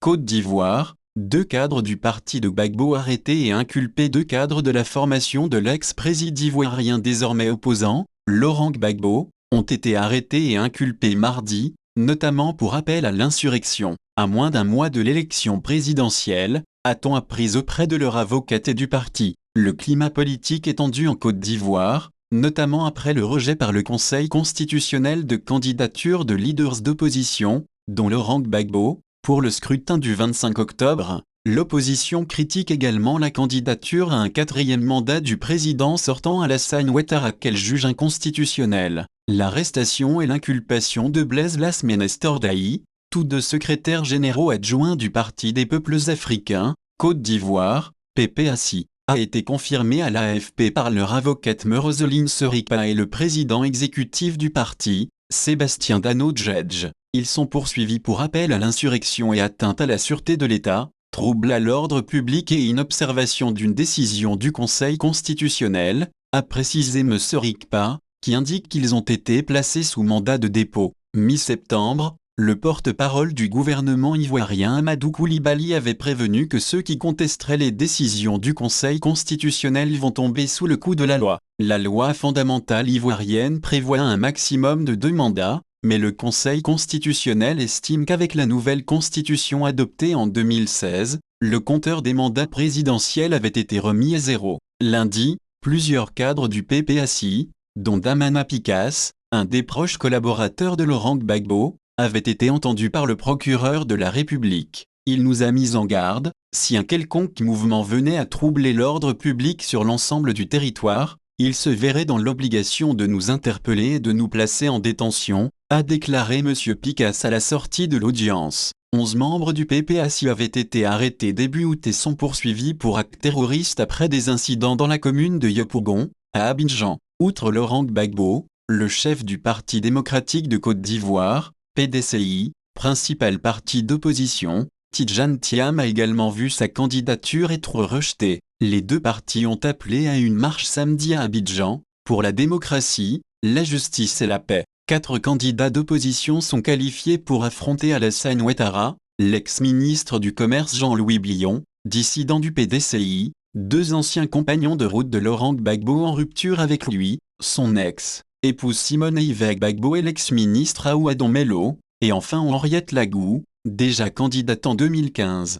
Côte d'Ivoire, 2 cadres du parti de Gbagbo arrêtés et inculpés. 2 cadres de la formation de l'ex-président ivoirien désormais opposant, Laurent Gbagbo, ont été arrêtés et inculpés mardi, notamment pour appel à l'insurrection. À moins d'un mois de l'élection présidentielle, a-t-on appris auprès de leur avocate et du parti. Le climat politique est tendu en Côte d'Ivoire, notamment après le rejet par le Conseil constitutionnel de candidatures de leaders d'opposition, dont Laurent Gbagbo, pour le scrutin du 25 octobre. L'opposition critique également la candidature à un 4e mandat du président sortant Alassane Ouattara qu'elle juge inconstitutionnelle. L'arrestation et l'inculpation de Blaise Lasmenestor Daï, tous 2 secrétaires généraux adjoints du Parti des peuples africains, Côte d'Ivoire, PPACI, a été confirmée à l'AFP par leur avocate Roseline Serikpa et le président exécutif du parti, Sébastien Dano-Djedje. Ils sont poursuivis pour appel à l'insurrection et atteinte à la sûreté de l'État, trouble à l'ordre public et inobservation d'une décision du Conseil constitutionnel, a précisé M. Serikpa, qui indique qu'ils ont été placés sous mandat de dépôt. Mi-septembre, le porte-parole du gouvernement ivoirien Amadou Koulibaly avait prévenu que ceux qui contesteraient les décisions du Conseil constitutionnel vont tomber sous le coup de la loi. La loi fondamentale ivoirienne prévoit un maximum de 2 mandats, mais le Conseil constitutionnel estime qu'avec la nouvelle constitution adoptée en 2016, le compteur des mandats présidentiels avait été remis à 0. Lundi, plusieurs cadres du PPACI, dont Damana Picasse, un des proches collaborateurs de Laurent Gbagbo, avait été entendu par le procureur de la République. Il nous a mis en garde, si un quelconque mouvement venait à troubler l'ordre public sur l'ensemble du territoire, il se verrait dans l'obligation de nous interpeller et de nous placer en détention, a déclaré M. Picasse à la sortie de l'audience. 11 membres du PPACI avaient été arrêtés début août et sont poursuivis pour actes terroristes après des incidents dans la commune de Yopougon, à Abidjan. Outre Laurent Gbagbo, le chef du Parti démocratique de Côte d'Ivoire, PDCI, principal parti d'opposition, Tidjane Thiam a également vu sa candidature être rejetée. Les 2 partis ont appelé à une marche samedi à Abidjan, pour la démocratie, la justice et la paix. 4 candidats d'opposition sont qualifiés pour affronter Alassane Ouattara, l'ex-ministre du Commerce Jean-Louis Blion, dissident du PDCI, 2 anciens compagnons de route de Laurent Gbagbo en rupture avec lui, son ex-épouse Simone Yves Gbagbo et l'ex-ministre Aouadon Mello, et enfin Henriette Lagou, déjà candidate en 2015.